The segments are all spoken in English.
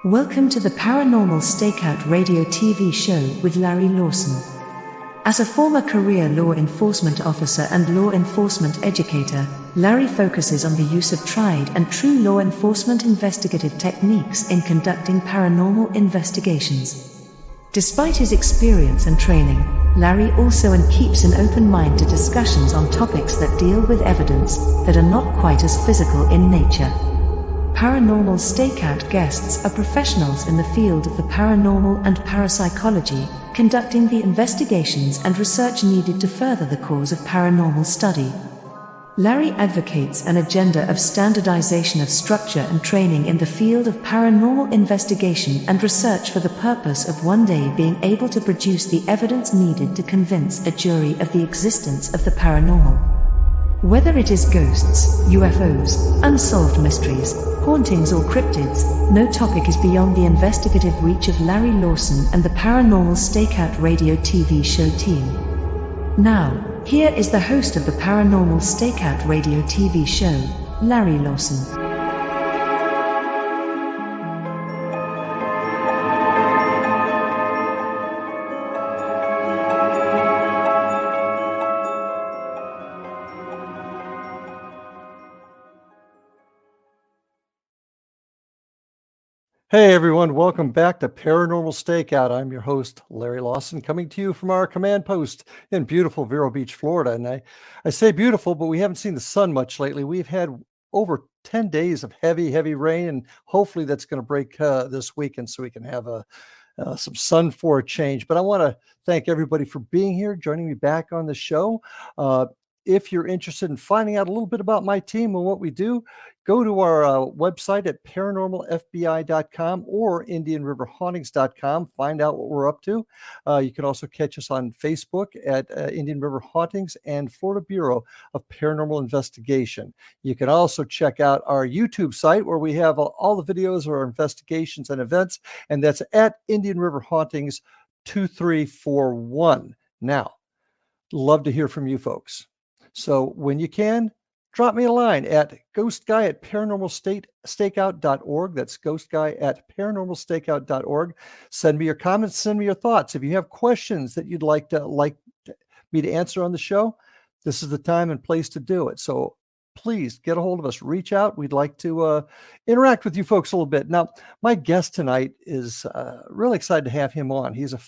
Welcome to the Paranormal Stakeout radio TV show with Larry Lawson. As a former career law enforcement officer and law enforcement educator, Larry focuses on the use of tried and true law enforcement investigative techniques in conducting paranormal investigations. Despite his experience and training, Larry also keeps an open mind to discussions on topics that deal with evidence that are not quite as physical in nature. Paranormal Stakeout guests are professionals in the field of the paranormal and parapsychology, conducting the investigations and research needed to further the cause of paranormal study. Larry advocates an agenda of standardization of structure and training in the field of paranormal investigation and research for the purpose of one day being able to produce the evidence needed to convince a jury of the existence of the paranormal. Whether it is ghosts, UFOs, unsolved mysteries, hauntings or cryptids, no topic is beyond the investigative reach of Larry Lawson and the Paranormal Stakeout radio TV show team. Now, here is the host of the Paranormal Stakeout radio TV show, Larry Lawson. Hey everyone, welcome back to Paranormal Stakeout. I'm your host, Larry Lawson, coming to you from our command post in beautiful Vero Beach, Florida. And I say beautiful, but we haven't seen the sun much lately. We've had over 10 days of heavy rain, and hopefully that's going to break this weekend so we can have some sun for a change. But I want to thank everybody for being here, joining me back on the show. If you're interested in finding out a little bit about my team and what we do, go to our website at paranormalfbi.com or indianriverhauntings.com. Find out what we're up to. You can also catch us on Facebook at Indian River Hauntings and Florida Bureau of Paranormal Investigation. You can also check out our YouTube site where we have all the videos of our investigations and events, and that's at Indian River Hauntings 2341. Now, love to hear from you folks. So when you can, drop me a line at ghostguy@paranormalstakeout.org. That's ghostguy@paranormalstakeout.org. Send me your comments, send me your thoughts. If you have questions that you'd like me to answer on the show, this is the time and place to do it. So please get a hold of us. Reach out. We'd like to interact with you folks a little bit. Now, my guest tonight is really excited to have him on. He's a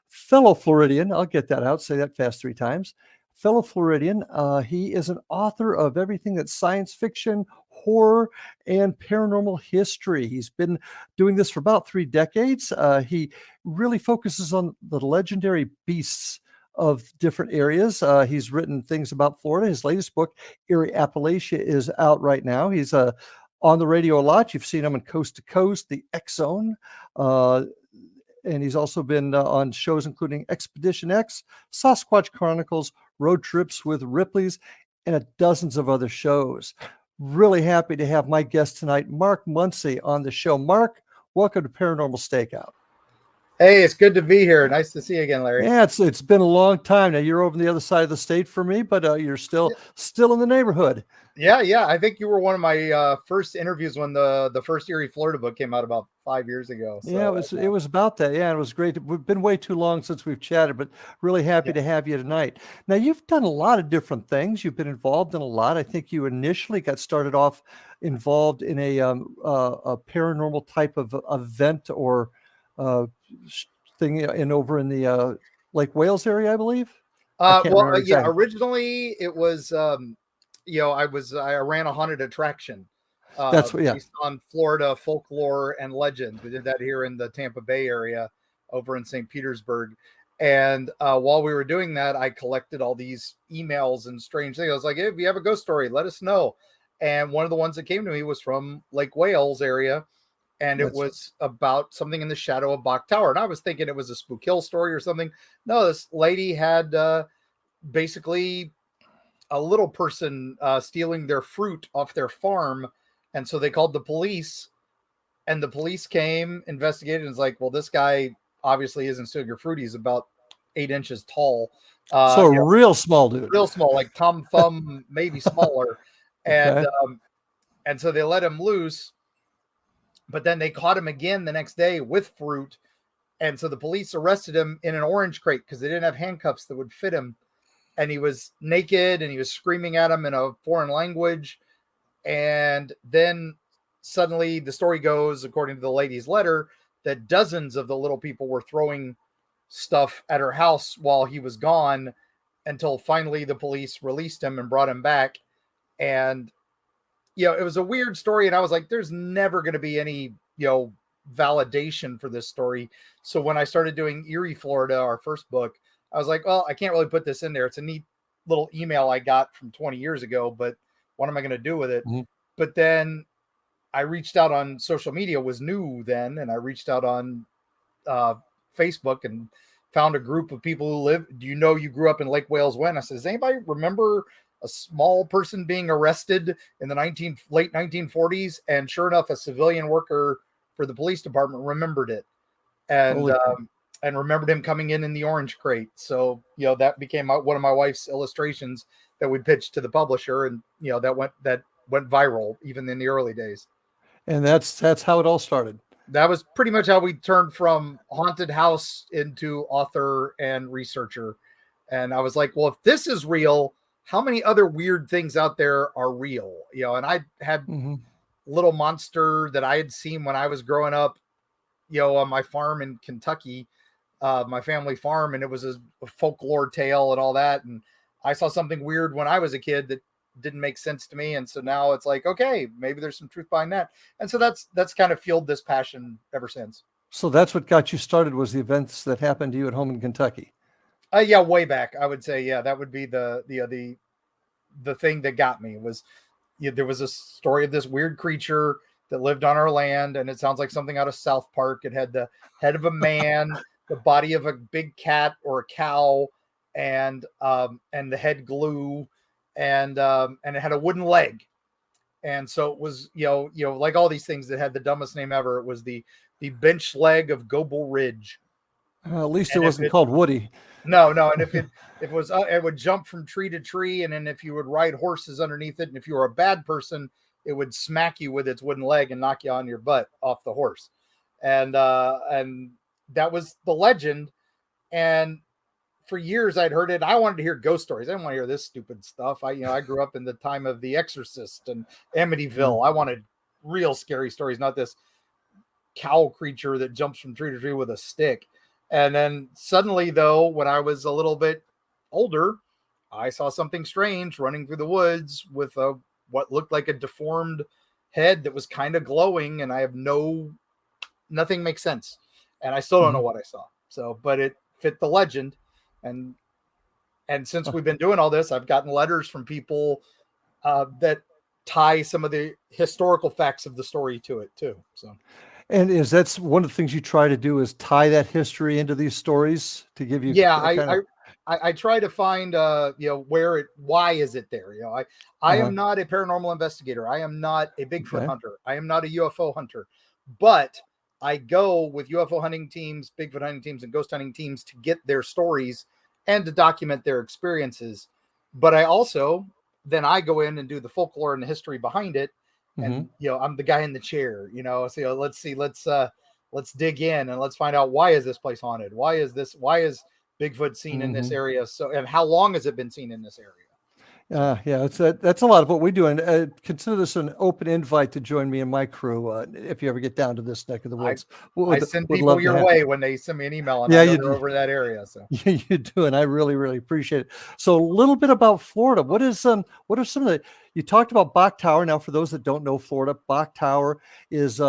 fellow Floridian. I'll get that out. Say that fast 3 times. Fellow Floridian. He is an author of everything that's science fiction, horror, and paranormal history. He's been doing this for about 3 decades. He really focuses on the legendary beasts of different areas. He's written things about Florida. His latest book, Eerie Appalachia, is out right now. He's on the radio a lot. You've seen him on Coast to Coast, the X Zone. And he's also been on shows including Expedition X, Sasquatch Chronicles, Road Trips with Ripley's, and dozens of other shows. Really happy to have my guest tonight, Mark Muncy, on the show. Mark, welcome to Paranormal Stakeout. Hey, it's good to be here. Nice to see you again, Larry. Yeah, it's been a long time. Now you're over on the other side of the state for me, but you're still in the neighborhood. Yeah. I think you were one of my first interviews when the first Eerie Florida book came out about 5 years ago. So, yeah, it was about that. Yeah, it was great. We've been way too long since we've chatted, but really happy to have you tonight. Now, you've done a lot of different things. You've been involved in a lot. I think you initially got started off involved in a paranormal type of event or thing over in the Lake Wales area, I believe. Originally it was I ran a haunted attraction. Based on Florida folklore and legends. We did that here in the Tampa Bay area over in St. Petersburg. And while we were doing that, I collected all these emails and strange things. I was like, hey, if you have a ghost story, let us know. And one of the ones that came to me was from Lake Wales area. And it was about something in the shadow of Bach Tower. And I was thinking it was a Spook Hill story or something. No, this lady had basically a little person stealing their fruit off their farm. And so they called the police. And the police came, investigated, and was like, well, this guy obviously isn't stealing your fruit. He's about 8 inches tall. Real small dude. Real small, like Tom Thumb, maybe smaller. And so they let him loose. But then they caught him again the next day with fruit. And so the police arrested him in an orange crate because they didn't have handcuffs that would fit him. And he was naked and he was screaming at him in a foreign language. And then suddenly the story goes, according to the lady's letter, that dozens of the little people were throwing stuff at her house while he was gone, until finally the police released him and brought him back. And, it was a weird story. And I was like, there's never going to be any, validation for this story. So when I started doing Eerie Florida, our first book, I was like, well, I can't really put this in there. It's a neat little email I got from 20 years ago, but what am I going to do with it? Mm-hmm. But then I reached out on social media, was new then. And I reached out on Facebook and found a group of people who live. Do you know you grew up in Lake Wales when? I said, does anybody remember a small person being arrested in the late 1940s? And sure enough, a civilian worker for the police department remembered it, and remembered him coming in the orange crate. So, that became one of my wife's illustrations that we pitched to the publisher, and that went viral even in the early days. And that's how it all started. That was pretty much how we turned from haunted house into author and researcher. And I was like, well, if this is real, how many other weird things out there are real? And I had little monster that I had seen when I was growing up, on my farm in Kentucky, my family farm. And it was a folklore tale and all that. And I saw something weird when I was a kid that didn't make sense to me. And so now it's like, okay, maybe there's some truth behind that. And so that's kind of fueled this passion ever since. So that's what got you started, was the events that happened to you at home in Kentucky. Yeah, way back. I would say, yeah, that would be the thing that got me. Was there was a story of this weird creature that lived on our land, and it sounds like something out of South Park. It had the head of a man, the body of a big cat or a cow, and the head glue, and it had a wooden leg. And so it was, like all these things that had the dumbest name ever. It was the bench leg of Goble Ridge. At least it wasn't called Woody. No. And if it was, it would jump from tree to tree. And then if you would ride horses underneath it, and if you were a bad person, it would smack you with its wooden leg and knock you on your butt off the horse. And that was the legend. And for years I'd heard it. I wanted to hear ghost stories. I didn't want to hear this stupid stuff. I grew up in the time of The Exorcist and Amityville. I wanted real scary stories, not this cow creature that jumps from tree to tree with a stick. And then suddenly, though, when I was a little bit older, I saw something strange running through the woods with what looked like a deformed head that was kind of glowing. And I have nothing makes sense. And I still don't know what I saw. So, but it fit the legend. And since we've been doing all this, I've gotten letters from people that tie some of the historical facts of the story to it too. So. And that's one of the things you try to do, is tie that history into these stories to give you. Yeah, I try to find why is it there? I am not a paranormal investigator. I am not a Bigfoot hunter. I am not a UFO hunter. But I go with UFO hunting teams, Bigfoot hunting teams, and ghost hunting teams to get their stories and to document their experiences. But I also I go in and do the folklore and the history behind it. And, I'm the guy in the chair, so let's dig in and let's find out, why is this place haunted? Why is Bigfoot seen in this area? So, and how long has it been seen in this area? That's a lot of what we do. And consider this an open invite to join me and my crew if you ever get down to this neck of the woods. I send people your way when they send me an email, and I know they're over that area. So yeah, you do, and I really, really appreciate it. So a little bit about Florida. What are some of the? You talked about Bach Tower. Now, for those that don't know Florida, Bach Tower is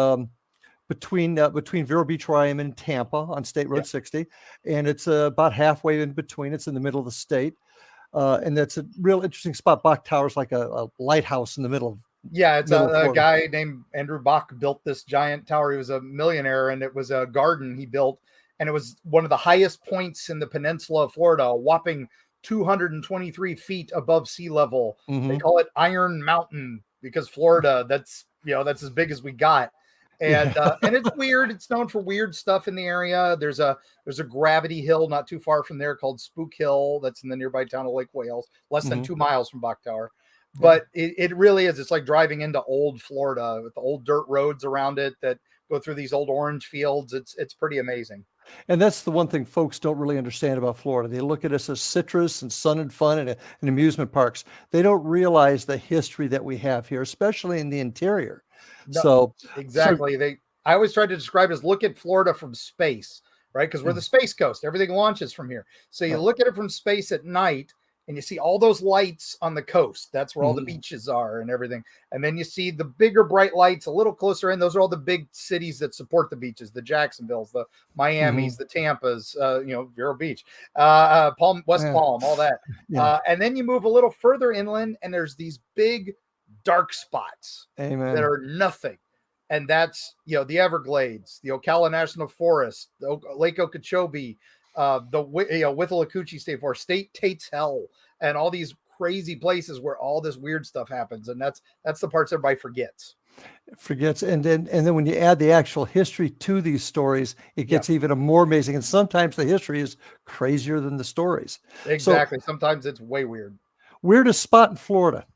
between Vero Beach, where I am, and Tampa on State Road 60, and it's about halfway in between. It's in the middle of the state. And that's a real interesting spot. Bach Tower is like a lighthouse in the middle of. Yeah, it's a guy named Andrew Bach built this giant tower. He was a millionaire, and it was a garden he built, and it was one of the highest points in the peninsula of Florida, a whopping 223 feet above sea level. They call it Iron Mountain because Florida, that's as big as we got. And and it's weird. It's known for weird stuff in the area. There's a gravity hill not too far from there called Spook Hill that's in the nearby town of Lake Wales, less than 2 miles from Bach Tower. But it really is. It's like driving into old Florida with the old dirt roads around it that go through these old orange fields. It's pretty amazing. And that's the one thing folks don't really understand about Florida. They look at us as citrus and sun and fun and amusement parks. They don't realize the history that we have here, especially in the interior. No, so exactly. I always try to describe it as look at Florida from space, right? Because we're the space coast. Everything launches from here. So you look at it from space at night and you see all those lights on the coast. That's where all the beaches are and everything. And then you see the bigger bright lights a little closer in. Those are all the big cities that support the beaches, the Jacksonvilles, the Miamis, the Tampas, Vero Beach, West Palm, all that. And then you move a little further inland and there's these big dark spots that are nothing. And that's, the Everglades, the Ocala National Forest, Lake Okeechobee, the Withlacoochee State Forest, State Tate's Hell, and all these crazy places where all this weird stuff happens. And that's the parts everybody forgets. And then when you add the actual history to these stories, it gets even more amazing. And sometimes the history is crazier than the stories. Exactly. So, sometimes it's way weird. Weirdest spot in Florida?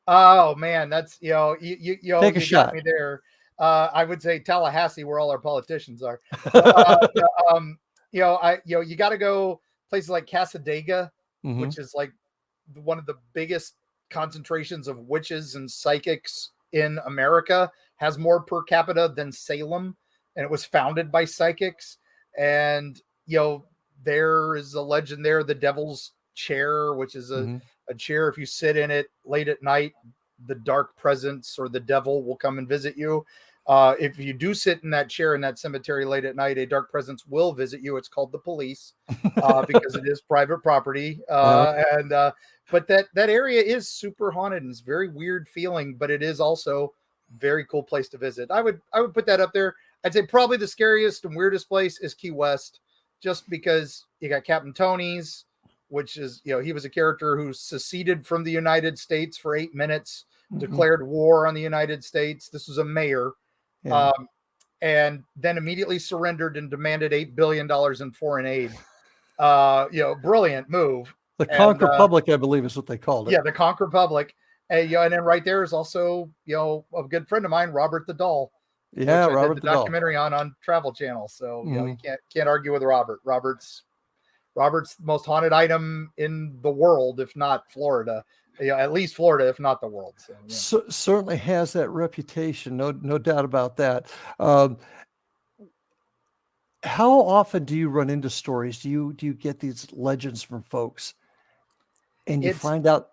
Oh man, that's take a shot. Got me there. I would say Tallahassee, where all our politicians are. You got to go places like Casadega, which is like one of the biggest concentrations of witches and psychics in America. Has more per capita than Salem, and it was founded by psychics. And there is a legend there, the Devil's Chair, which is a chair. If you sit in it late at night, the dark presence or the devil will come and visit you. If you do sit in that chair in that cemetery late at night, a dark presence will visit you. It's called the police because it is private property. But that area is super haunted and it's very weird feeling, but it is also very cool place to visit. I would put that up there. I'd say probably the scariest and weirdest place is Key West, just because you got Captain Tony's, which is, he was a character who seceded from the United States for 8 minutes, declared war on the United States. This was a mayor, and then immediately surrendered and demanded $8 billion in foreign aid. Brilliant move. The Conch Republic, I believe, is what they called it. Yeah, the Conch Republic. And then right there is also, a good friend of mine, Robert the Doll. Yeah, Robert the documentary on Travel Channel. So you can't argue with Robert. Robert's the most haunted item in the world, if not Florida. At least Florida, if not the world. So, certainly has that reputation. No doubt about that. How often do you run into stories? Do you get these legends from folks, and you find out?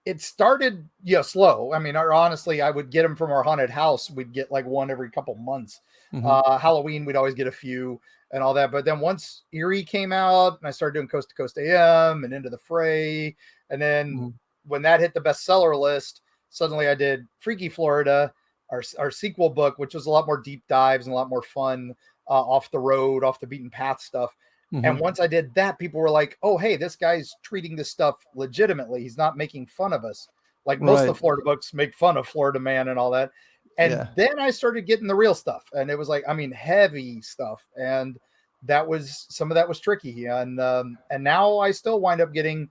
It started slow. I mean, honestly, I would get them from our haunted house. We'd get like one every couple months. Halloween, we'd always get a few and all that. But then once Eerie came out and I started doing Coast to Coast AM and Into the Fray, and then when that hit the bestseller list, suddenly I did Freaky Florida, our sequel book, which was a lot more deep dives and a lot more fun, off the road, off the beaten path stuff. And once I did that, people were like, oh, hey, this guy's treating this stuff legitimately. He's not making fun of us. Like most of the Florida books make fun of Florida Man and all that. And then I started getting the real stuff. And it was like, heavy stuff. And some of that was tricky. And now I still wind up getting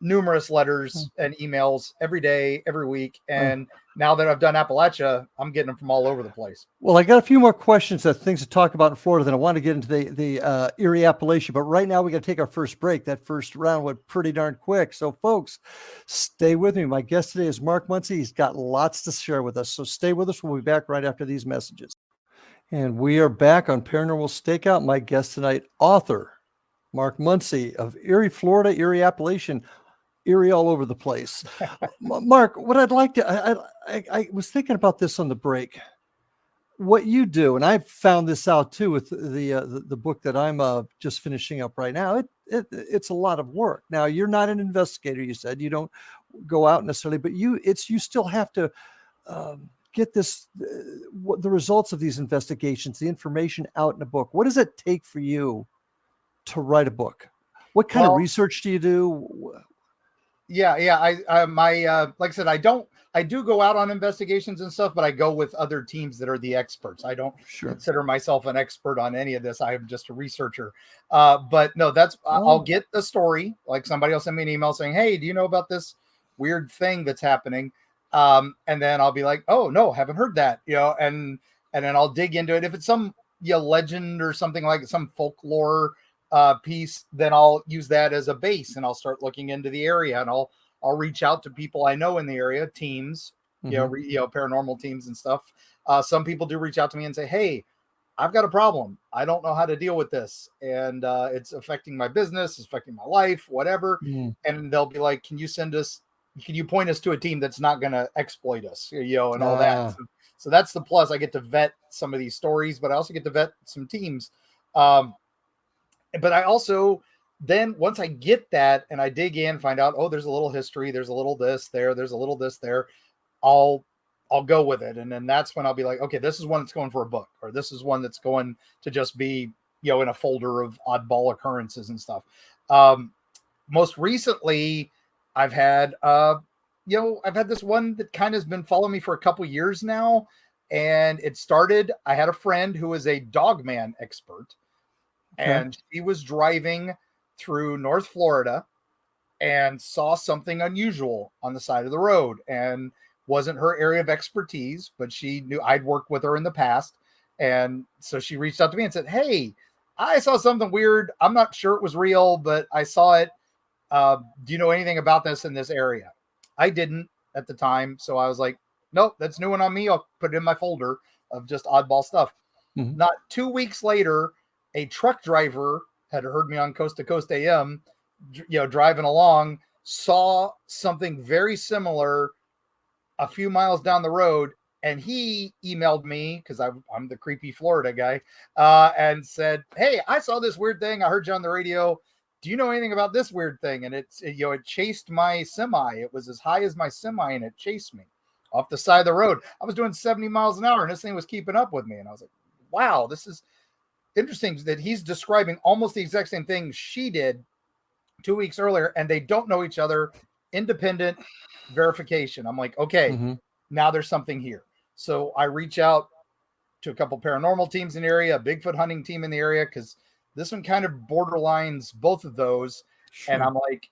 numerous letters and emails every day, every week. And now that I've done Appalachia, I'm getting them from all over the place. Well, I got a few more questions, things to talk about in Florida. Then I want to get into the Eerie Appalachia. But right now we got to take our first break. That first round went pretty darn quick. So folks, stay with me. My guest today is Mark Muncy. He's got lots to share with us. So stay with us. We'll be back right after these messages. And we are back on Paranormal Stakeout. My guest tonight, author Mark Muncy of Eerie, Florida, Eerie Appalachian. Eerie all over the place. Mark, what I'd like to, I was thinking about this on the break. What you do, and I've found this out too with the book that I'm just finishing up right now. It's a lot of work. Now, you're not an investigator. You said you don't go out necessarily, but you still have to get the results of these investigations, the information out in a book. What does it take for you to write a book? What kind of research do you do? Yeah. Like I said, I do go out on investigations and stuff, but I go with other teams that are the experts. I don't consider myself an expert on any of this. I am just a researcher. But no, I'll get the story. Like somebody will send me an email saying, hey, do you know about this weird thing that's happening. And then I'll be like, oh no, haven't heard that, and then I'll dig into it. If it's some legend or something like some folklore piece, then I'll use that as a base, and I'll start looking into the area, and I'll reach out to people I know in the area, teams, paranormal teams and stuff. Some people do reach out to me and say, hey, I've got a problem. I don't know how to deal with this. And it's affecting my business, it's affecting my life, whatever. And they'll be like, can you point us to a team that's not going to exploit us, and all that. So that's the plus. I get to vet some of these stories, but I also get to vet some teams. But I also, then once I get that and I dig in, find out, oh, there's a little history, there's a little this there, there's a little this there, I'll go with it. And then that's when I'll be like, okay, this is one that's going for a book, or this is one that's going to just be, in a folder of oddball occurrences and stuff. Most recently, I've had this one that kind of has been following me for a couple years now. And it started, I had a friend who was a dogman expert, and she was driving through North Florida and saw something unusual on the side of the road, and wasn't her area of expertise, but she knew I'd worked with her in the past. And so she reached out to me and said, hey, I saw something weird. I'm not sure it was real, but I saw it. Do you know anything about this in this area? I didn't at the time. So I was like, nope, that's new one on me. I'll put it in my folder of just oddball stuff. Not 2 weeks later, a truck driver had heard me on Coast to Coast AM, driving along, saw something very similar a few miles down the road, and he emailed me, because I'm the creepy Florida guy, and said, hey, I saw this weird thing. I heard you on the radio. Do you know anything about this weird thing? And it chased my semi. It was as high as my semi, and it chased me off the side of the road. I was doing 70 miles an hour, and this thing was keeping up with me. And I was like, wow, this is interesting that he's describing almost the exact same thing she did 2 weeks earlier, and they don't know each other. Independent verification. I'm like, okay, now there's something here. So I reach out to a couple paranormal teams in the area, a Bigfoot hunting team in the area, because this one kind of borderlines both of those. Sure. And I'm like,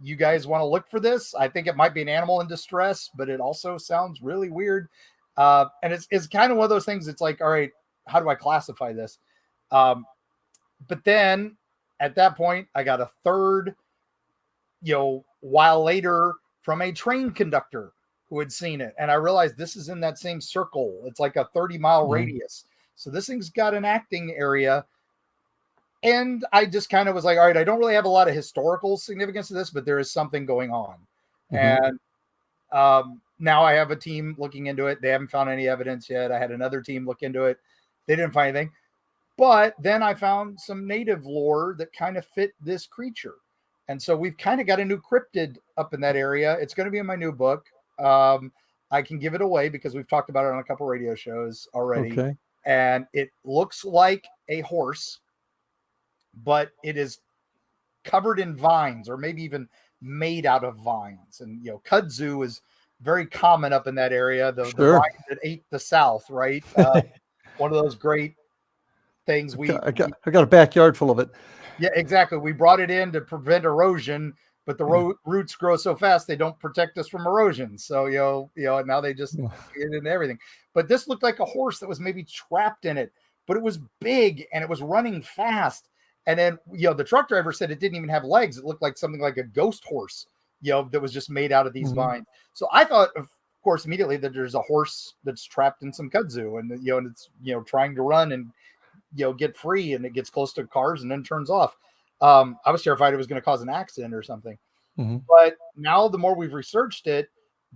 you guys want to look for this? I think it might be an animal in distress, but it also sounds really weird. And it's kind of one of those things. It's like, all right, how do I classify this? But then at that point, I got a third, while later, from a train conductor who had seen it. And I realized this is in that same circle. It's like a 30-mile radius. So this thing's got an acting area. And I just kind of was like, all right, I don't really have a lot of historical significance to this, but there is something going on. And now I have a team looking into it. They haven't found any evidence yet. I had another team look into it. They didn't find anything. But then I found some native lore that kind of fit this creature. And so we've kind of got a new cryptid up in that area. It's going to be in my new book. I can give it away because we've talked about it on a couple radio shows already. Okay. And it looks like a horse, but it is covered in vines, or maybe even made out of vines. And, kudzu is very common up in that area. The vine that ate the South, right? One of those great things. I got a backyard full of it. Yeah, exactly. We brought it in to prevent erosion, but the roots grow so fast they don't protect us from erosion. So now they just get into everything. But this looked like a horse that was maybe trapped in it, but it was big and it was running fast. And then the truck driver said it didn't even have legs. It looked like something like a ghost horse, that was just made out of these vines. So I thought, of course, immediately that there's a horse that's trapped in some kudzu, and and it's trying to run and get free, and it gets close to cars and then turns off. I was terrified it was going to cause an accident or something. But now the more we've researched it,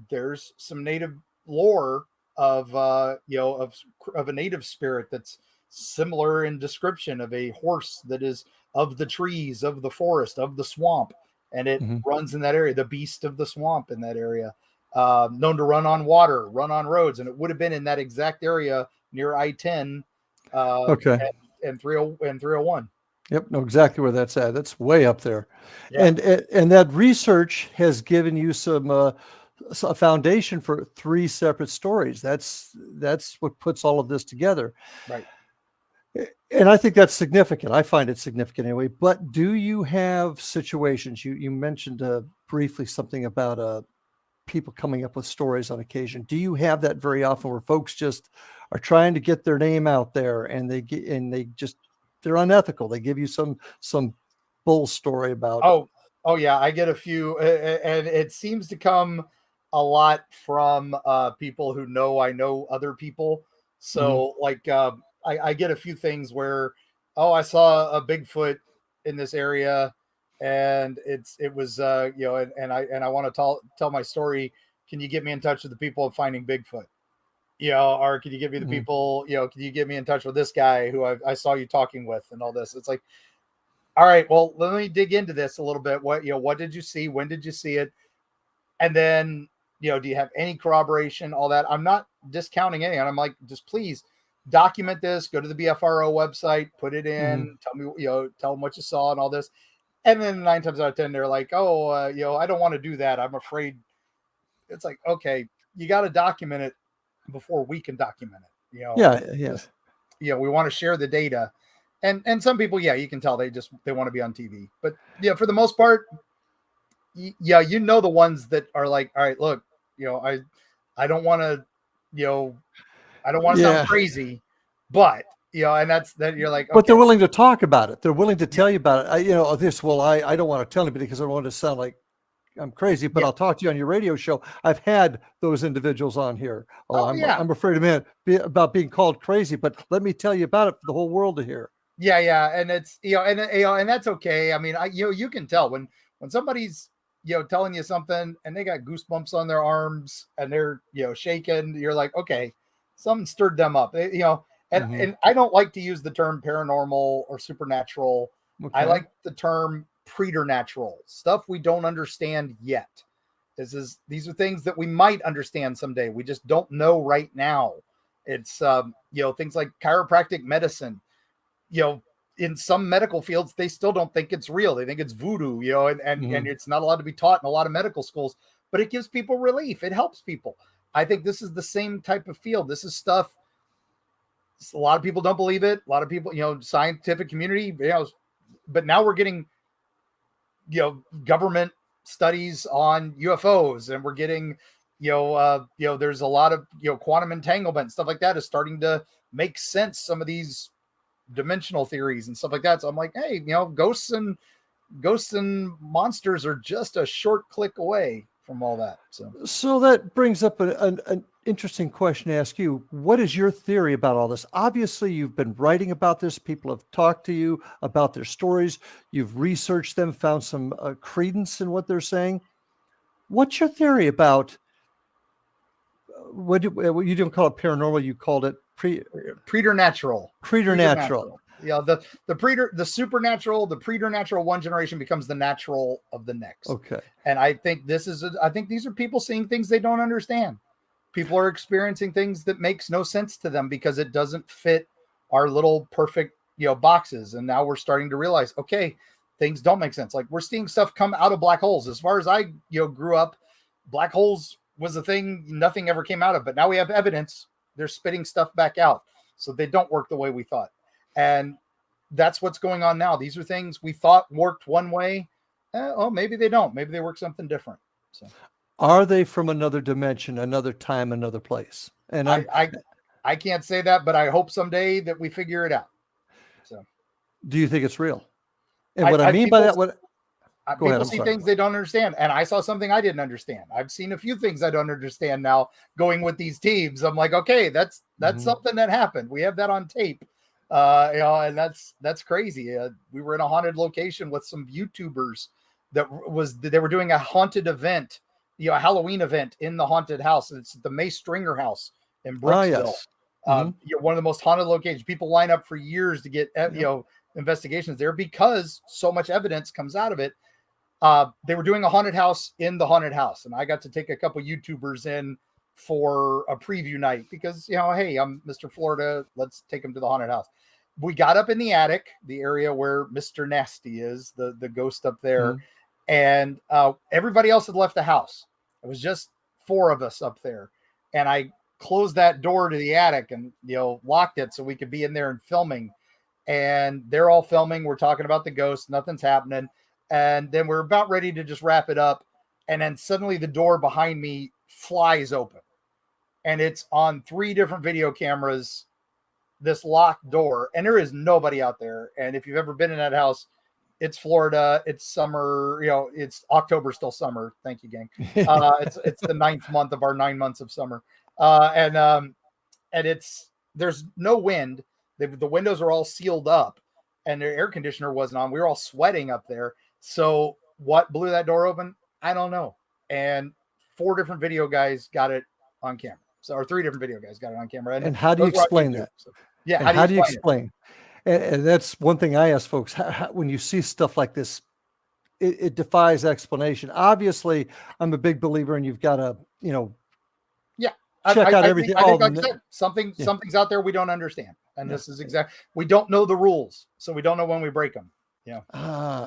there's some native lore of a native spirit that's similar in description, of a horse that is of the trees, of the forest, of the swamp, and it runs in that area, the beast of the swamp in that area, known to run on water, run on roads. And it would have been in that exact area near I-10 and 301. Yep, know exactly where that's at. That's way up there. Yeah. And that research has given you a foundation for 3 separate stories. That's what puts all of this together. Right. And I think that's significant. I find it significant anyway. But do you have situations? You mentioned briefly something about people coming up with stories on occasion? Do you have that very often where folks just are trying to get their name out there and they're unethical? They give you some bull story about. Oh yeah, I get a few, and it seems to come a lot from people who know I know other people. So like I get a few things where, I saw a Bigfoot in this area, and it was and I want to tell my story. Can you get me in touch with the people of finding Bigfoot? Or can you give me the people? Can you get me in touch with this guy who I saw you talking with and all this? It's like, all right, well, let me dig into this a little bit. What did you see? When did you see it? And then, do you have any corroboration? All that. I'm not discounting anything. I'm like, just please document this. Go to the BFRO website, put it in. Tell me, tell them what you saw and all this. And then 9 times out of 10, they're like, I don't want to do that. I'm afraid. It's like, okay, you got to document it before we can document it. Yes. We want to share the data. And some people, you can tell they want to be on TV. But for the most part, the ones that are like, all right, look, I don't want to, I don't want to sound crazy, but and that's that you're like, okay. But they're willing to talk about it. They're willing to tell you about it. I don't want to tell anybody because I don't want to sound like I'm crazy, but I'll talk to you on your radio show. I've had those individuals on here. I'm afraid about being called crazy, but let me tell you about it for the whole world to hear. Yeah. And it's, and that's okay. I mean, you can tell when somebody's, telling you something and they got goosebumps on their arms and they're, shaking, you're like, okay, something stirred them up, and I don't like to use the term paranormal or supernatural. Okay. I like the term preternatural, stuff we don't understand yet. These are things that we might understand someday. We just don't know right now. It's, things like chiropractic medicine. In some medical fields, they still don't think it's real. They think it's voodoo, and it's not allowed to be taught in a lot of medical schools, but it gives people relief. It helps people. I think this is the same type of field. This is stuff. A lot of people don't believe it. A lot of people, scientific community, but now we're getting, government studies on UFOs, and we're getting, there's a lot of, quantum entanglement, stuff like that is starting to make sense. Some of these dimensional theories and stuff like that. So I'm like, hey, ghosts and monsters are just a short click away from all that. So that brings up an interesting question to ask you. What is your theory about all this? Obviously, you've been writing about this. People have talked to you about their stories. You've researched them, found some credence in what they're saying. What's your theory about what you didn't call it paranormal? You called it preternatural. Preternatural. Yeah, the supernatural, the preternatural one generation becomes the natural of the next. Okay. And I think these are people seeing things they don't understand. People are experiencing things that makes no sense to them because it doesn't fit our little perfect, boxes. And now we're starting to realize, okay, things don't make sense. Like we're seeing stuff come out of black holes. As far as I, grew up, black holes was a thing nothing ever came out of, but now we have evidence they're spitting stuff back out. So they don't work the way we thought. And that's what's going on now. These are things we thought worked one way. Maybe they don't. Maybe they work something different. So, are they from another dimension, another time, another place? And I can't say that, but I hope someday that we figure it out. So, do you think it's real? And what I mean by that, people see things they don't understand, and I saw something I didn't understand. I've seen a few things I don't understand now. Going with these teams, I'm like, okay, that's something that happened. We have that on tape. And that's crazy. We were in a haunted location with some YouTubers they were doing a haunted event, a Halloween event in the haunted house. It's the May Stringer house in Brooksville. One of the most haunted locations. People line up for years to get, investigations there because so much evidence comes out of it. They were doing a haunted house in the haunted house, and I got to take a couple YouTubers in for a preview night because, hey, I'm Mr. Florida. Let's take them to the haunted house. We got up in the attic, the area where Mr. Nasty is, the ghost up there. And everybody else had left the house. It was just 4 of us up there. And I closed that door to the attic and, locked it so we could be in there and filming. And they're all filming. We're talking about the ghost. Nothing's happening. And then we're about ready to just wrap it up. And then suddenly the door behind me flies open, and it's on 3 different video cameras, this locked door, and there is nobody out there. And if you've ever been in that house, it's Florida, it's summer, it's October, still summer. Thank you, gang. It's the 9th month of our 9 months of summer. And there's no wind. The windows are all sealed up, and the air conditioner wasn't on. We were all sweating up there. So what blew that door open? I don't know. And 4 different video guys got it on camera. Or 3 different video guys got it on camera. And how do you explain that? So, yeah. And how do you explain? And that's one thing I ask folks, when you see stuff like this, it defies explanation. Obviously, I'm a big believer, and you've got to, check out everything. I think like I said, something's out there we don't understand. And this is we don't know the rules, so we don't know when we break them. Yeah.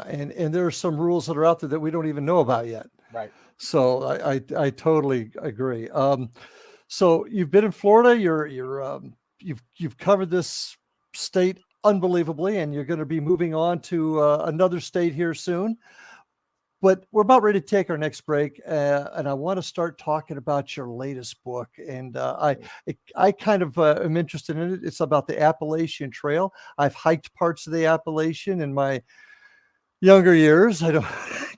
And there are some rules that are out there that we don't even know about yet. Right. So I totally agree. So you've been in Florida, you've covered this state unbelievably, and you're going to be moving on to another state here soon. But we're about ready to take our next break, and I want to start talking about your latest book. And I kind of am interested in it. It's about the Appalachian Trail. I've hiked parts of the Appalachian in my younger years.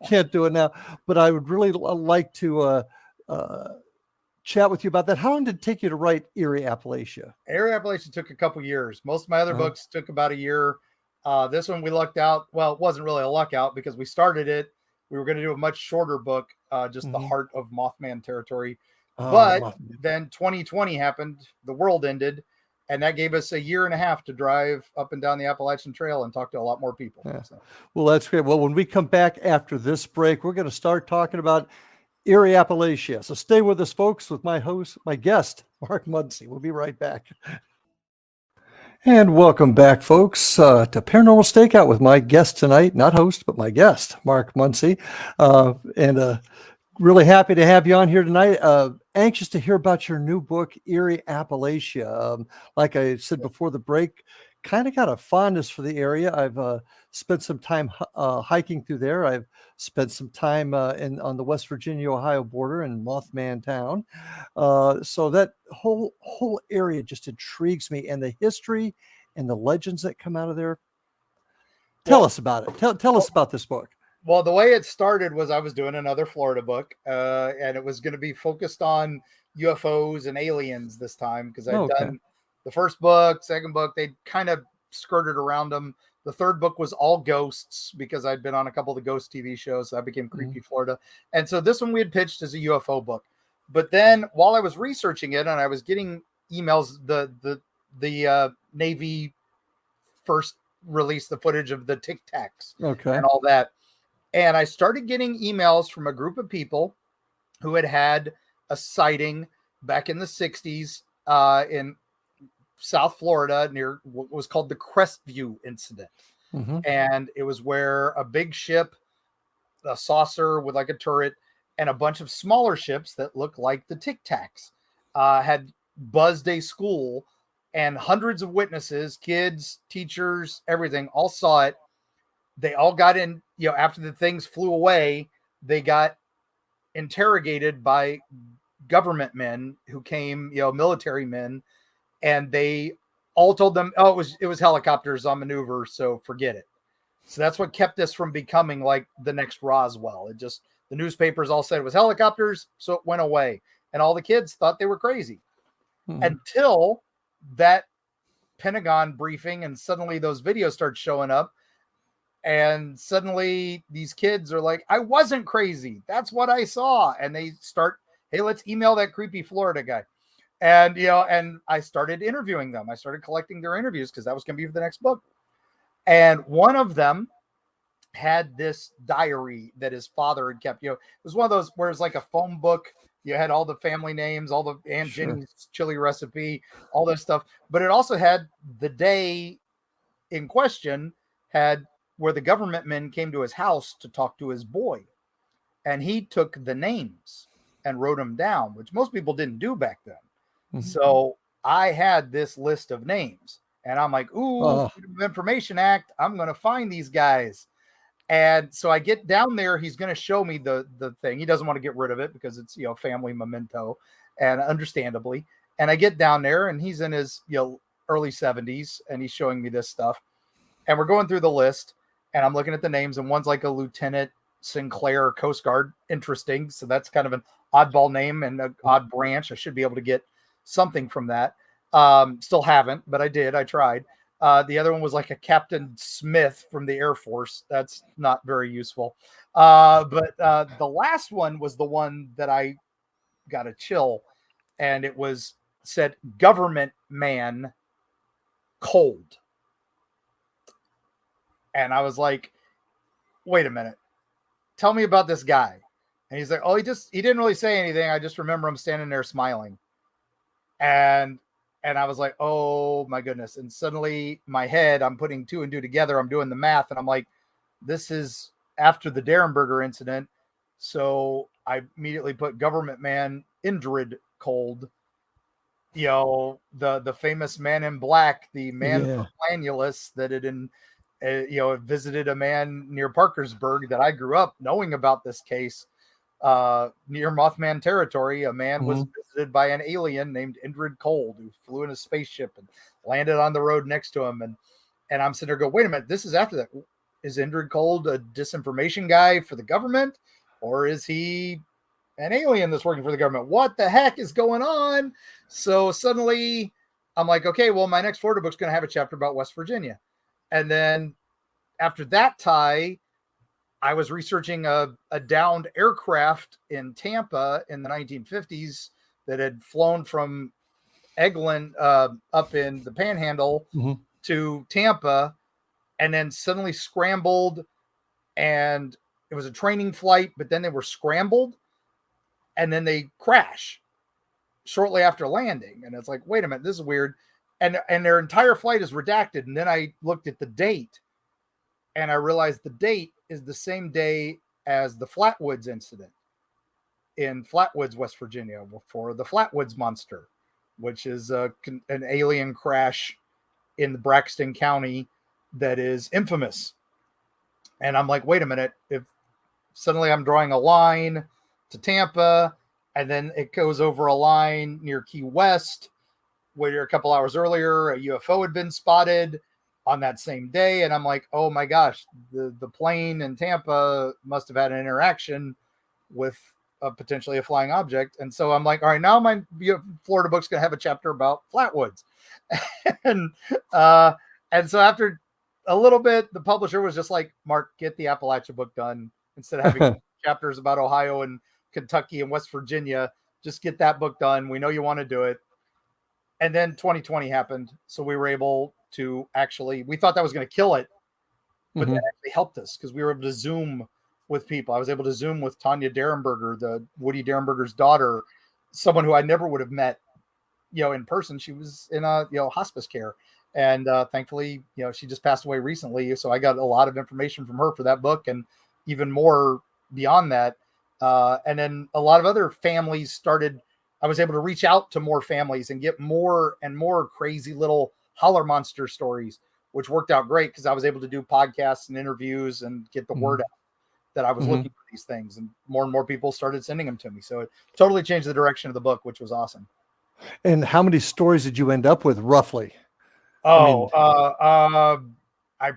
Can't do it now, but I would really like to chat with you about that. How long did it take you to write Eerie Appalachia? Eerie Appalachia took a couple years. Most of my other books took about a year. This one we lucked out. Well, it wasn't really a luck out because we started it. We were going to do a much shorter book, just the heart of Mothman territory. But then 2020 happened, the world ended, and that gave us a year and a half to drive up and down the Appalachian Trail and talk to a lot more people. Yeah. So. Well, that's great. Well, when we come back after this break, we're going to start talking about Eerie Appalachia. So stay with us, folks, with my guest, Mark Muncy. We'll be right back. And welcome back, folks, to Paranormal Stakeout with my guest tonight, not host, but my guest, Mark Muncy. And really happy to have you on here tonight. Anxious to hear about your new book, Eerie Appalachia. Like I said before the break, kind of got a fondness for the area. I've spent some time hiking through there. I've spent some time on the West Virginia-Ohio border in Mothman Town. So that whole area just intrigues me, and the history and the legends that come out of there. Tell us about it. Tell us about this book. Well, the way it started was I was doing another Florida book, and it was going to be focused on UFOs and aliens this time because I'd done the first book, second book, they kind of skirted around them. The third book was all ghosts because I'd been on a couple of the ghost TV shows. So I became Creepy Florida. And so this one we had pitched as a UFO book. But then while I was researching it and I was getting emails, the Navy first released the footage of the Tic Tacs and all that. And I started getting emails from a group of people who had a sighting back in the 60s in South Florida near what was called the Crestview incident. And it was where a big ship, a saucer with like a turret, and a bunch of smaller ships that looked like the Tic Tacs had buzzed a school, and hundreds of witnesses, kids, teachers, everything, all saw it. They all got in, after the things flew away, they got interrogated by government men who came, military men, and they all told them, it was helicopters on maneuver, so forget it. So that's what kept this from becoming like the next Roswell. The newspapers all said it was helicopters, so it went away. And all the kids thought they were crazy until that Pentagon briefing, and suddenly those videos start showing up. And suddenly these kids are like, I wasn't crazy. That's what I saw. And they start, hey, let's email that Creepy Florida guy. And, and I started interviewing them. I started collecting their interviews because that was going to be for the next book. And one of them had this diary that his father had kept. It was one of those where it's like a phone book. You had all the family names, all the Aunt Jenny's chili recipe, all this stuff. But it also had the day in question where the government men came to his house to talk to his boy. And he took the names and wrote them down, which most people didn't do back then. So I had this list of names, and I'm like, Freedom of Information Act, I'm going to find these guys. And so I get down there. He's going to show me the thing. He doesn't want to get rid of it because it's, family memento, and understandably. And I get down there, and he's in his, early 70s, and he's showing me this stuff. And we're going through the list, and I'm looking at the names, and one's like a Lieutenant Sinclair Coast Guard. Interesting. So that's kind of an oddball name and an odd branch. I should be able to get something from that. Still haven't, but I did. I tried. The other one was like a Captain Smith from the Air Force. That's not very useful. But the last one was the one that I got a chill, and it said government man cold. And I was like, wait a minute, tell me about this guy. And he's like, oh, he didn't really say anything. I just remember him standing there smiling. And I was like, oh my goodness. And suddenly my head, I'm putting two and two together. I'm doing the math, and I'm like, this is after the Derenberger incident. So I immediately put government man Indrid cold, the famous man in black, the man from Planulus that had visited a man near Parkersburg that I grew up knowing about this case. Near Mothman territory, a man was visited by an alien named Indrid Cold, who flew in a spaceship and landed on the road next to him. And I'm sitting there going, wait a minute, this is after that. Is Indrid Cold a disinformation guy for the government, or is he an alien that's working for the government? What the heck is going on? So suddenly I'm like, okay, well, my next Florida book's going to have a chapter about West Virginia. And then after that tie, I was researching a downed aircraft in Tampa in the 1950s that had flown from Eglin up in the Panhandle to Tampa, and then suddenly scrambled, and it was a training flight, but then they were scrambled, and then they crash shortly after landing. And it's like, wait a minute, this is weird. And their entire flight is redacted. And then I looked at the date, and I realized the date is the same day as the Flatwoods incident in Flatwoods, West Virginia, for the Flatwoods monster, which is an alien crash in the Braxton County that is infamous. And I'm like, wait a minute, if suddenly I'm drawing a line to Tampa, and then it goes over a line near Key West, where a couple hours earlier, a UFO had been spotted on that same day. And I'm like, oh my gosh, the plane in Tampa must have had an interaction with potentially a flying object. And so I'm like, all right, now my Florida book's going to have a chapter about Flatwoods. and so after a little bit, the publisher was just like, Mark, get the Appalachia book done. Instead of having chapters about Ohio and Kentucky and West Virginia, just get that book done. We know you want to do it. And then 2020 happened. So we were able to we thought that was going to kill it, but that actually helped us because we were able to Zoom with people. I was able to Zoom with Tanya Derenberger, the Woody Derenberger's daughter, someone who I never would have met, in person. She was in hospice care. And thankfully, she just passed away recently. So I got a lot of information from her for that book, and even more beyond that. And then a lot of other families I was able to reach out to more families and get more and more crazy little Holler monster stories, which worked out great because I was able to do podcasts and interviews and get the word out that I was looking for these things, and more people started sending them to me. So it totally changed the direction of the book, which was awesome. And how many stories did you end up with roughly? I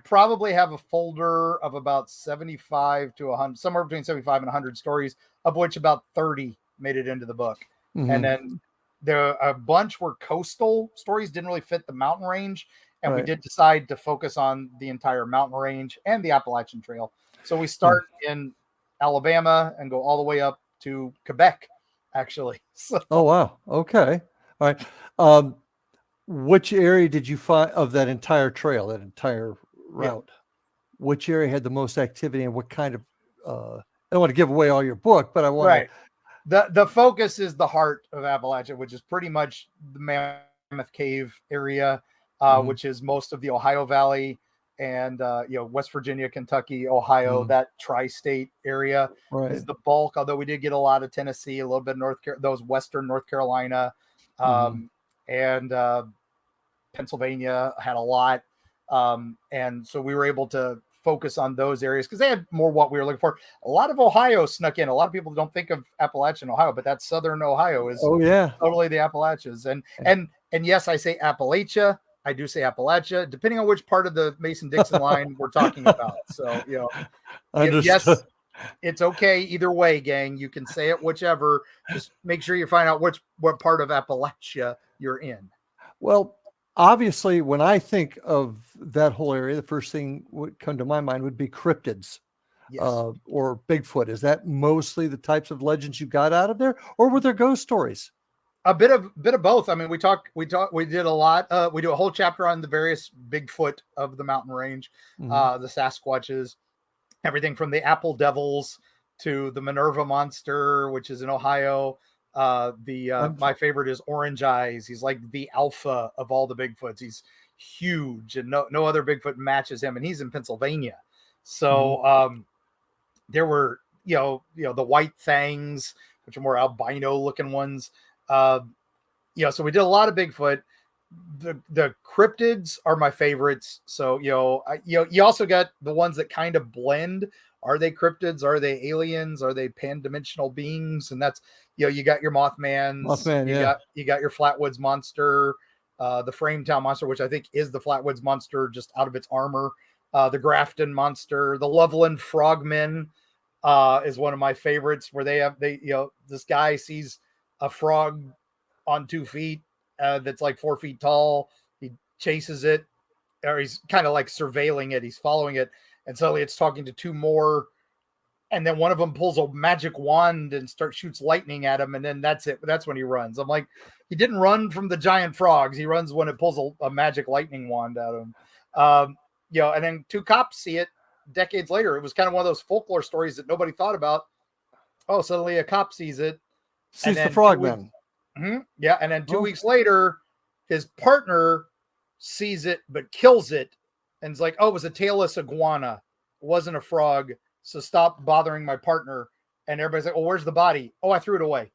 probably have a folder of about 75 to 100, somewhere between 75 and 100 stories, of which about 30 made it into the book. And then a bunch were coastal stories, didn't really fit the mountain range. And we did decide to focus on the entire mountain range and the Appalachian Trail. So we start in Alabama and go all the way up to Quebec, actually. So. Oh, wow. Okay. All right. Which area did you find of that entire trail, that entire route? Which area had the most activity, and what kind of, I don't want to give away all your book, but I want to. The focus is the heart of Appalachia, which is pretty much the Mammoth Cave area, which is most of the Ohio Valley and West Virginia, Kentucky, Ohio, that tri-state area is the bulk. Although we did get a lot of Tennessee, a little bit of those western North Carolina, and Pennsylvania had a lot, and so we were able to focus on those areas because they had more what we were looking for. A lot of Ohio snuck in. A lot of people don't think of Appalachian Ohio, but that southern Ohio is totally the Appalachians. And yes, I say Appalachia. I do say Appalachia, depending on which part of the Mason-Dixon line we're talking about. So, yes, it's okay either way, gang. You can say it whichever. Just make sure you find out what part of Appalachia you're in. Well, obviously, when I think of that whole area, the first thing would come to my mind would be cryptids, or Bigfoot. Is that mostly the types of legends you got out of there, or were there ghost stories? A bit of both. I mean, we did a lot. We do a whole chapter on the various Bigfoot of the mountain range, the Sasquatches, everything from the Apple Devils to the Minerva Monster, which is in Ohio. My favorite is Orange Eyes. He's like the alpha of all the Bigfoots. He's huge, and no other Bigfoot matches him. And he's in Pennsylvania. So there were the White Fangs, which are more albino looking ones. So we did a lot of Bigfoot. The cryptids are my favorites. So you also got the ones that kind of blend. Are they cryptids? Are they aliens? Are they pan-dimensional beings? And that's you got your Mothmans. You got your Flatwoods Monster, the Frametown Monster, which I think is the Flatwoods Monster just out of its armor. The Grafton Monster, the Loveland Frogmen is one of my favorites, where this guy sees a frog on 2 feet that's like 4 feet tall. He chases it, or he's kind of like surveilling it. He's following it, and suddenly it's talking to 2 more, and then one of them pulls a magic wand and shoots lightning at him, and then that's it. That's when he runs. I'm like, he didn't run from the giant frogs. He runs when it pulls a magic lightning wand at him. And then 2 cops see it decades later. It was kind of one of those folklore stories that nobody thought about. Oh, suddenly a cop sees it. Sees the frogman. Yeah. And then 2 weeks later, his partner sees it, but kills it. And it's like, oh, it was a tailless iguana. It wasn't a frog. So stop bothering my partner. And everybody's like, oh, where's the body? Oh, I threw it away.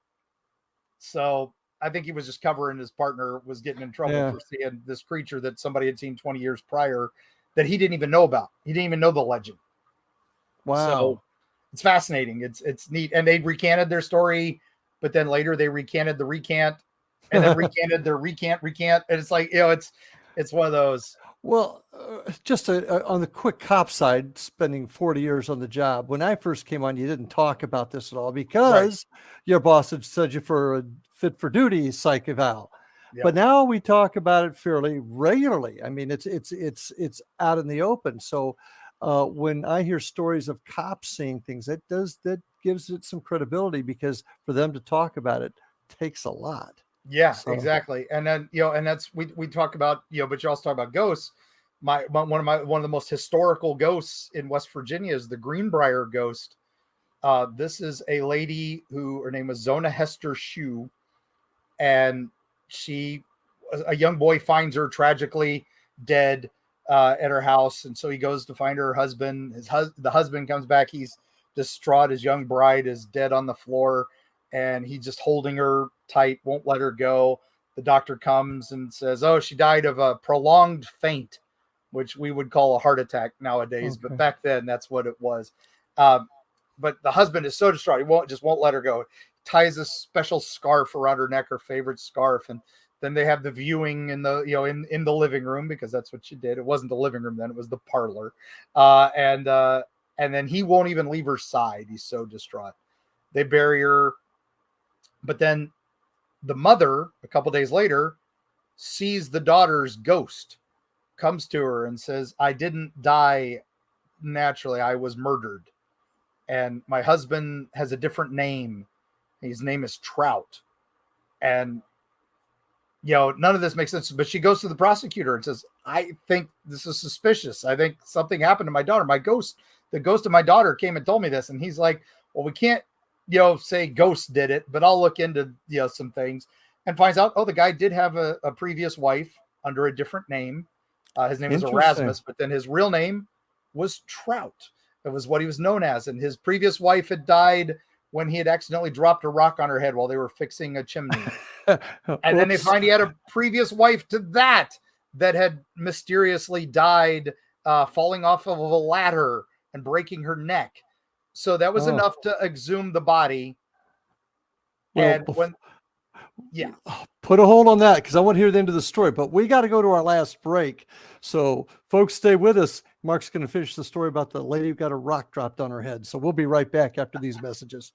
So I think he was just covering his partner was getting in trouble for seeing this creature that somebody had seen 20 years prior that he didn't even know about. He didn't even know the legend. Wow. So it's fascinating. It's neat. And they recanted their story, but then later they recanted the recant, and then recanted their recant. And it's like, it's one of those. Well, just on the quick cop side, spending 40 years on the job. When I first came on, you didn't talk about this at all because your boss had said you for a fit for duty psych eval. Yep. But now we talk about it fairly regularly. I mean, it's out in the open. So when I hear stories of cops seeing things, that gives it some credibility, because for them to talk about it takes a lot. Yeah, so. Exactly. And then, and that's, we talk about, but you also talk about ghosts. One of the most historical ghosts in West Virginia is the Greenbrier ghost. This is a lady her name was Zona Hester Shue, and a young boy finds her tragically dead at her house. And so he goes to find her husband. The husband comes back. He's distraught. His young bride is dead on the floor, and he's just holding her tight, won't let her go. The doctor comes and says, oh, she died of a prolonged faint, which we would call a heart attack nowadays. Okay. But back then that's what it was. But the husband is so distraught. He won't let her go. Ties a special scarf around her neck, her favorite scarf. And then they have the viewing in the, in the living room, because that's what she did. It wasn't the living room then, it was the parlor. And then he won't even leave her side. He's so distraught. They bury her. But then the mother, a couple days later, sees the daughter's ghost, comes to her and says, I didn't die naturally. I was murdered. And my husband has a different name. His name is Trout. And, none of this makes sense. But she goes to the prosecutor and says, I think this is suspicious. I think something happened to my daughter. The ghost of my daughter came and told me this. And he's like, well, we can't, say ghost did it, but I'll look into, some things, and finds out, the guy did have a previous wife under a different name. His name was Erasmus, but then his real name was Trout. It was what he was known as. And his previous wife had died when he had accidentally dropped a rock on her head while they were fixing a chimney. And then they find he had a previous wife to that had mysteriously died falling off of a ladder and breaking her neck. So that was enough to exhume the body. Well, and put a hold on that because I want to hear the end of the story, but we got to go to our last break. So folks, stay with us. Mark's going to finish the story about the lady who got a rock dropped on her head. So we'll be right back after these messages.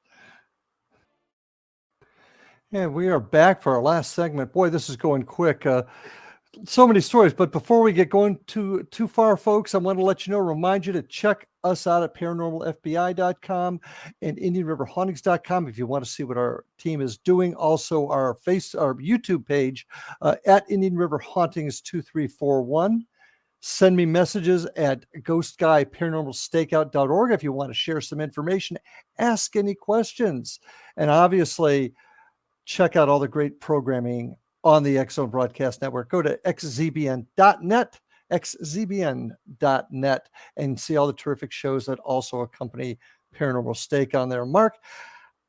And we are back for our last segment. Boy, this is going quick. So many stories, but before we get going too far, folks, I want to let you know, remind you to check us out at paranormalfbi.com and indianriverhauntings.com if you want to see what our team is doing. Also, our YouTube page at Indian River Hauntings 2341. Send me messages at ghostguyparanormalstakeout.org if you want to share some information, ask any questions, and obviously check out all the great programming on the X-Zone Broadcast Network. Go to xzbn.net, and see all the terrific shows that also accompany Paranormal Stake on there. Mark,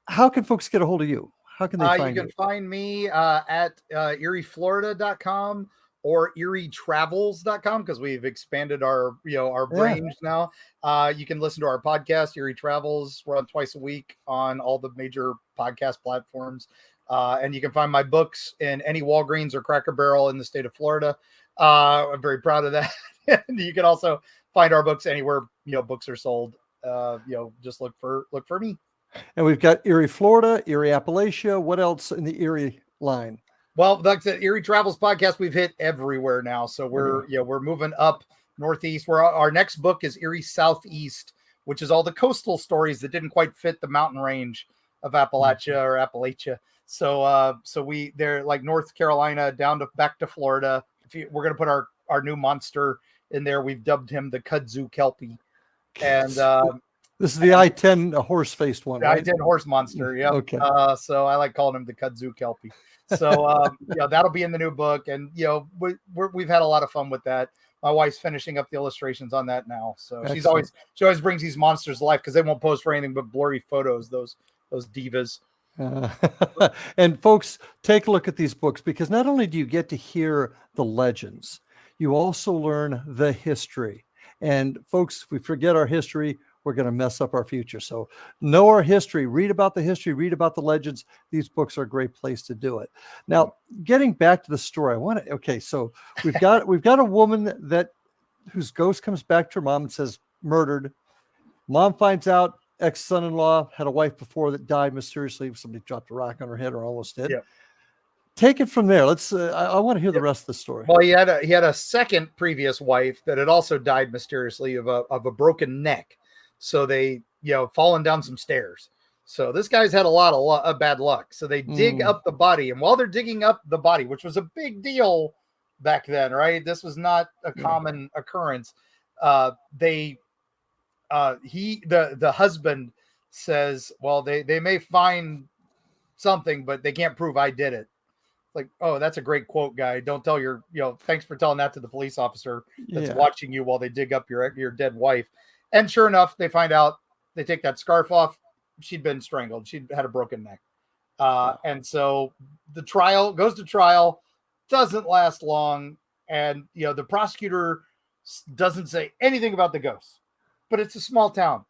how can folks get a hold of you? How can they find you? You can find me at eerieflorida.com or eerietravels.com because we've expanded our range now. You can listen to our podcast, Eerie Travels. We're on twice a week on all the major podcast platforms. And you can find my books in any Walgreens or Cracker Barrel in the state of Florida. I'm very proud of that. And you can also find our books anywhere, books are sold. Just look for me. And we've got Eerie Florida, Eerie Appalachia. What else in the Eerie line? Well, like the Eerie Travels podcast, we've hit everywhere now. So we're moving up northeast. Our next book is Eerie Southeast, which is all the coastal stories that didn't quite fit the mountain range of Appalachia or Appalachia. So they're like North Carolina down to back to Florida. We're going to put our new monster in there. We've dubbed him the Kudzu Kelpie. And this is the I-10 horse-faced one, right? I-10 horse monster. Yeah. Okay. So I like calling him the Kudzu Kelpie. So that'll be in the new book. And we've had a lot of fun with that. My wife's finishing up the illustrations on that now. So she always brings these monsters to life because they won't pose for anything but blurry photos, those divas. And folks, take a look at these books because not only do you get to hear the legends, you also learn the history. And folks, if we forget our history, we're going to mess up our future. So know our history, read about the history, read about the legends. These books are a great place to do it. Now, getting back to the story, so we've got a woman whose ghost comes back to her mom and says murdered. Mom finds out ex-son-in-law had a wife before that died mysteriously. Somebody dropped a rock on her head or almost did. Yeah. Take it from there. Let's. I want to hear the rest of the story. Well, he had a second previous wife that had also died mysteriously of a broken neck. So they, fallen down some stairs. So this guy's had a lot of bad luck. So they dig up the body, and while they're digging up the body, which was a big deal back then, right? This was not a common occurrence. The husband says, well, they may find something, but they can't prove I did it. Like, oh, that's a great quote, guy. Don't tell thanks for telling that to the police officer that's watching you while they dig up your dead wife. And sure enough, they find out, they take that scarf off. She'd been strangled. She'd had a broken neck. And so the trial goes to trial, doesn't last long. And, the prosecutor doesn't say anything about the ghosts. But it's a small town.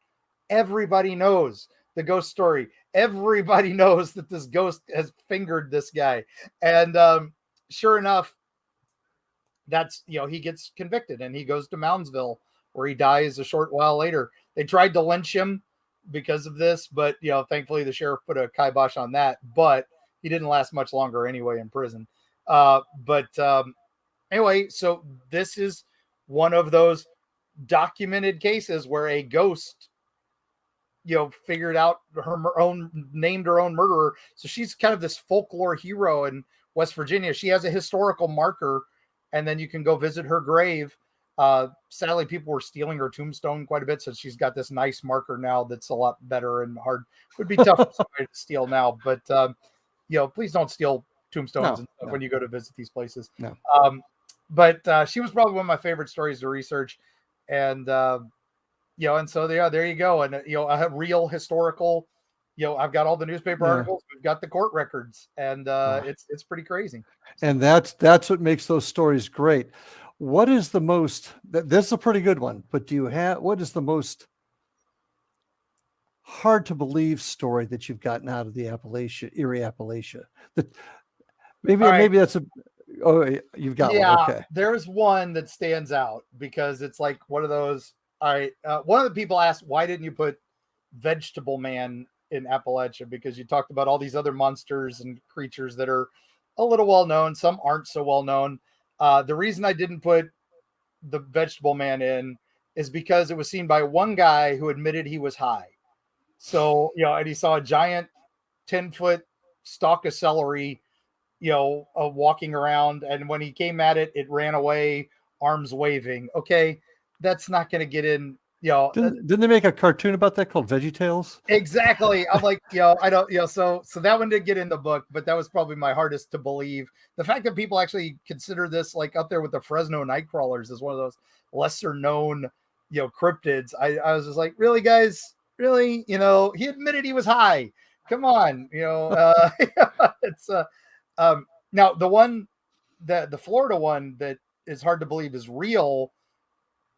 Everybody knows the ghost story. Everybody knows that this ghost has fingered this guy. And sure enough, that's, he gets convicted and he goes to Moundsville where he dies a short while later. They tried to lynch him because of this, but, thankfully the sheriff put a kibosh on that. But he didn't last much longer anyway in prison. Anyway, so this is one of those documented cases where a ghost figured out named her own murderer. So she's kind of this folklore hero in West Virginia. She has a historical marker, and then you can go visit her grave. Sadly, people were stealing her tombstone quite a bit, so she's got this nice marker now that's a lot better and hard. It would be tough for somebody to steal now, but please don't steal tombstones and stuff when you go to visit these places. No. But she was probably one of my favorite stories to research. And, and so there you go. And, a real historical, I've got all the newspaper articles, we've got the court records, and it's pretty crazy. And that's what makes those stories great. What is the most, that's a pretty good one, but what is the most hard to believe story that you've gotten out of the Eerie Appalachia? Maybe that's you've got one. Okay. There's one that stands out because it's like one of those. One of the people asked, why didn't you put Vegetable Man in Appalachia? Because you talked about all these other monsters and creatures that are a little well known. Some aren't so well known. The reason I didn't put the Vegetable Man in is because it was seen by one guy who admitted he was high. So, and he saw a giant 10-foot stalk of celery, walking around. And when he came at it, it ran away, arms waving. Okay. That's not going to get in, Didn't they make a cartoon about that called VeggieTales? Exactly. I'm like, I don't, so that one didn't get in the book, but that was probably my hardest to believe. The fact that people actually consider this like up there with the Fresno Nightcrawlers as one of those lesser known, cryptids. I was just like, really, guys? Really? He admitted he was high. Come on. It's now the one the Florida one that is hard to believe is real.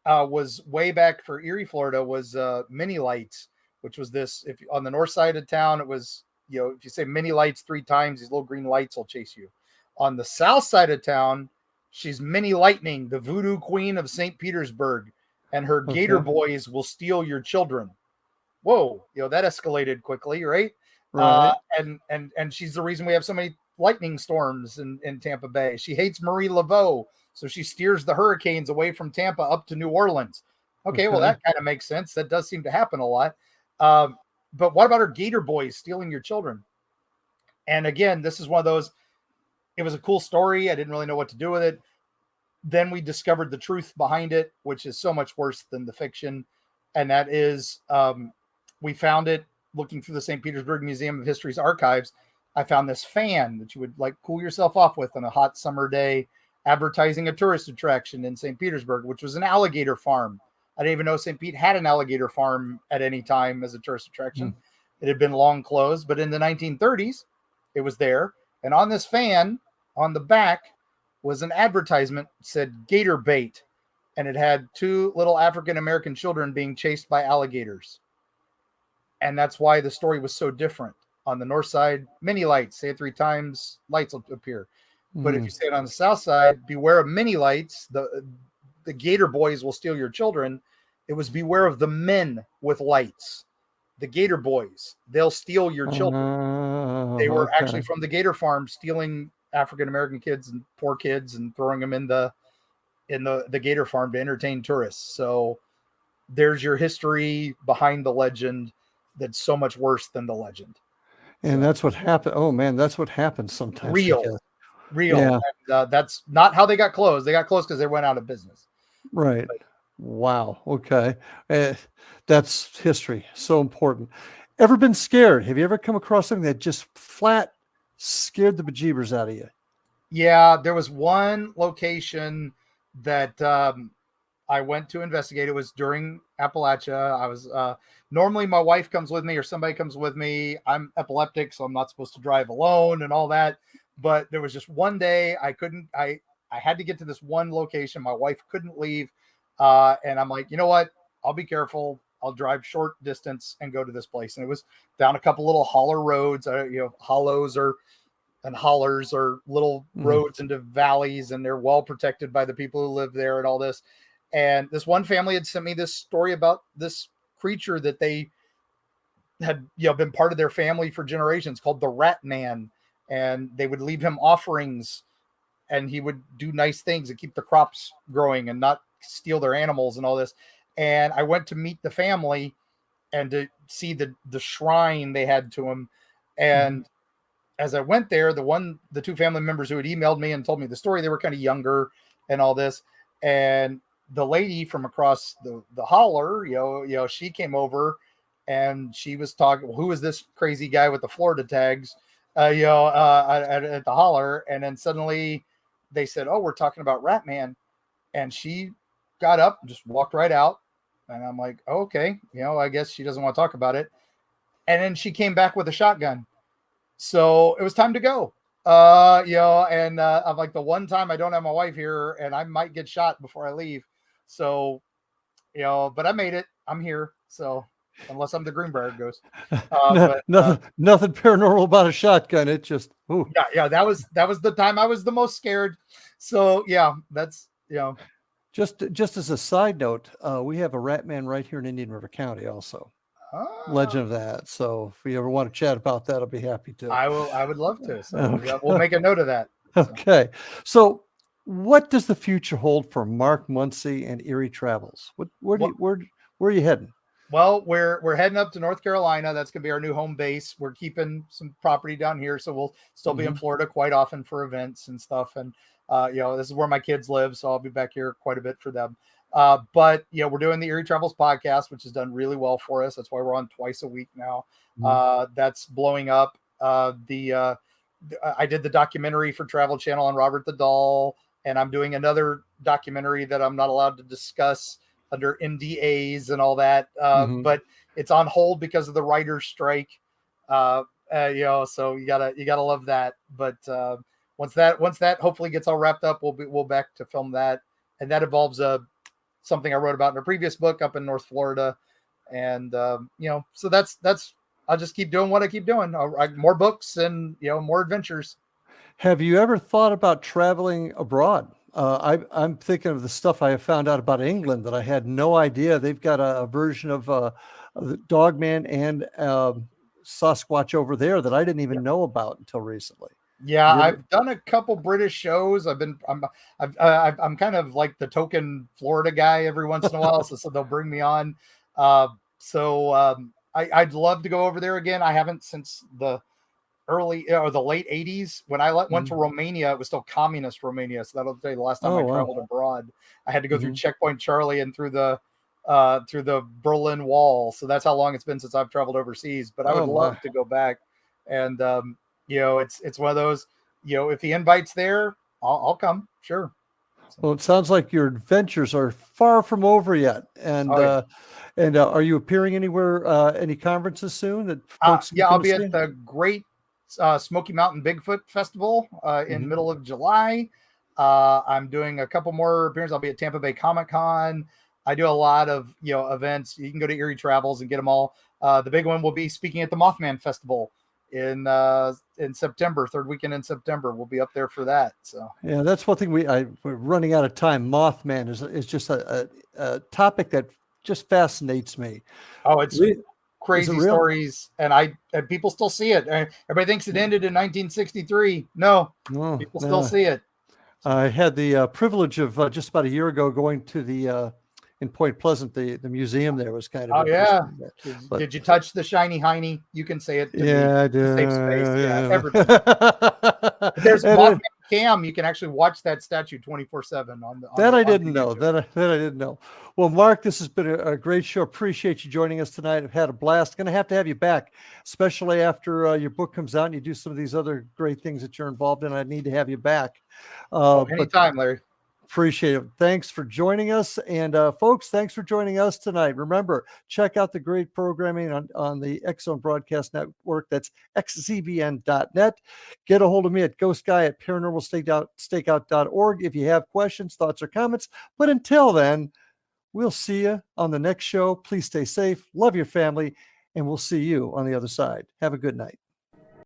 Was way back for Eerie, Florida, was mini lights, which was this. If on the north side of town, it was, if you say mini lights 3 times, these little green lights will chase you. On the south side of town, she's Mini Lightning, the voodoo queen of St. Petersburg, and her gator boys will steal your children. Whoa, that escalated quickly, right? Right. And she's the reason we have so many lightning storms in Tampa Bay. She hates Marie Laveau. So she steers the hurricanes away from Tampa up to New Orleans. Okay. Well, that kind of makes sense. That does seem to happen a lot. But what about her gator boys stealing your children? And again, this is one of those, it was a cool story. I didn't really know what to do with it. Then we discovered the truth behind it, which is so much worse than the fiction. And that is, we found it looking through the St. Petersburg Museum of History's archives. I found this fan that you would like cool yourself off with on a hot summer day, advertising a tourist attraction in St. Petersburg, which was an alligator farm. I didn't even know St. Pete had an alligator farm at any time as a tourist attraction. It had been long closed, but in the 1930s, it was there. And on this fan, on the back, was an advertisement that said gator bait. And it had 2 little African-American children being chased by alligators. And that's why the story was so different. On the north side, mini lights, say it 3 times, lights will appear. But if you say it on the south side, beware of mini lights. The gator boys will steal your children. It was beware of the men with lights. The gator boys, they'll steal your children. They were actually from the gator farm stealing African-American kids and poor kids and throwing them in the gator farm to entertain tourists. So there's your history behind the legend that's so much worse than the legend. And that's what happened. Oh man, that's what happens sometimes. Real. Yeah. And, that's not how they got closed. They got closed because they went out of business. Right. Wow. Okay. That's history. So important. Ever been scared? Have you ever come across something that just flat scared the bejeebers out of you? Yeah. There was one location that I went to investigate. It was during Appalachia. I was normally my wife comes with me or somebody comes with me. I'm epileptic, so I'm not supposed to drive alone and all that. But there was just one day I had to get to this one location. My wife couldn't leave. And I'm like, you know what? I'll be careful. I'll drive short distance and go to this place. And it was down a couple little holler roads, hollows and hollers are little roads into valleys, and they're well protected by the people who live there and all this. And this one family had sent me this story about this creature that they had, been part of their family for generations, called the Rat Man. And they would leave him offerings, and he would do nice things and keep the crops growing and not steal their animals and all this. And I went to meet the family and to see the shrine they had to him. And as I went there, the 2 family members who had emailed me and told me the story, they were kind of younger and all this. And the lady from across the holler, she came over and she was talking, well, who is this crazy guy with the Florida tags? At the holler. And then suddenly they said, oh, we're talking about Rat Man. And she got up and just walked right out. And I'm like, oh, okay, I guess she doesn't want to talk about it. And then she came back with a shotgun. So it was time to go. And I'm like, the one time I don't have my wife here, and I might get shot before I leave. So, but I made it. I'm here. So, unless I'm the Greenbrier ghost. Nothing paranormal about a shotgun. It just, ooh. Yeah. That was the time I was the most scared. So yeah, that's, Just as a side note, we have a rat man right here in Indian River County also. Legend of that. So if you ever want to chat about that, I'll be happy to. I would love to. So okay. We'll make a note of that. So. Okay. So what does the future hold for Mark Muncy and Eerie Travels? Where are you heading? Well, we're heading up to North Carolina. That's going to be our new home base. We're keeping some property down here, so we'll still be in Florida quite often for events and stuff. And this is where my kids live, so I'll be back here quite a bit for them. But we're doing the Eerie Travels podcast, which has done really well for us. That's why we're on twice a week now. That's blowing up. I did the documentary for Travel Channel on Robert the Doll, and I'm doing another documentary that I'm not allowed to discuss under NDAs and all that. But it's on hold because of the writer's strike. So you gotta love that. But once that hopefully gets all wrapped up, we'll back to film that. And that involves something I wrote about in a previous book up in North Florida. And so that's I'll just keep doing what I keep doing. I'll write more books and more adventures. Have you ever thought about traveling abroad? I'm thinking of the stuff I have found out about England that I had no idea. They've got a version of the Dogman and Sasquatch over there that I didn't even know about until recently. Yeah, I've done a couple British shows. I'm kind of like the token Florida guy every once in a while, so they'll bring me on. I'd love to go over there again. I haven't since the early or the late 80s when I went to Romania. It was still communist Romania, so that'll tell you the last time I traveled abroad. I had to go through Checkpoint Charlie and through the Berlin Wall. So that's how long it's been since I've traveled overseas. But I would love to go back. And it's one of those. If the invite's there, I'll come. Sure. Well, it sounds like your adventures are far from over yet. And are you appearing anywhere, any conferences soon that folks? I'll be at the Great Smoky Mountain Bigfoot Festival in middle of July. I'm doing a couple more appearances. I'll be at Tampa Bay Comic-Con. I do a lot of events. You can go to Eerie Travels and get them all. The big one will be speaking at the Mothman Festival in September, third weekend in September. We'll be up there for that. So yeah, that's one thing we're running out of time. Mothman is just a topic that just fascinates me. Oh, it's crazy stories, and people still see it. Everybody thinks it ended in 1963. No, people still see it. I had the privilege of just about a year ago going to the in Point Pleasant, the museum there was kind of. Oh yeah. Did you touch the shiny hiney? You can say it. I did. Safe space. Yeah. Everything. There's Mothman Cam. You can actually watch that statue 24/7 on the. That I didn't know. That I didn't know. Well, Mark, this has been a great show. Appreciate you joining us tonight. I've had a blast. Going to have you back, especially after your book comes out and you do some of these other great things that you're involved in. I need to have you back. Anytime, Larry. Appreciate it. Thanks for joining us. And folks, thanks for joining us tonight. Remember, check out the great programming on the X-Zone Broadcast Network. That's xzbn.net. Get a hold of me at ghostguy@paranormalstakeout.org if you have questions, thoughts, or comments. But until then, we'll see you on the next show. Please stay safe, love your family, and we'll see you on the other side. Have a good night.